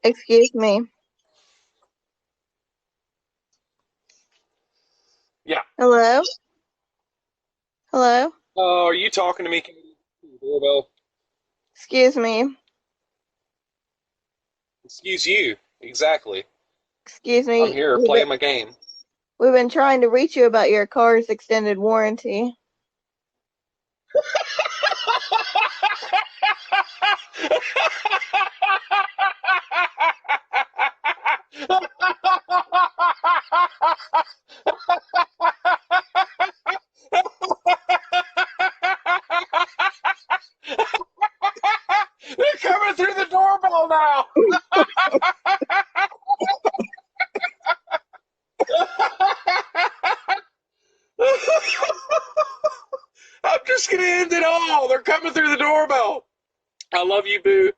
Excuse me. Yeah. Hello? Hello? Are you talking to me? Katie? Doorbell. Excuse me. Excuse you. Exactly. Excuse I'm me. here playing my game. We've been trying to reach you about your car's extended warranty. They're coming through the doorbell now. I'm just gonna end it all. They're coming through the doorbell. I love you, Boo.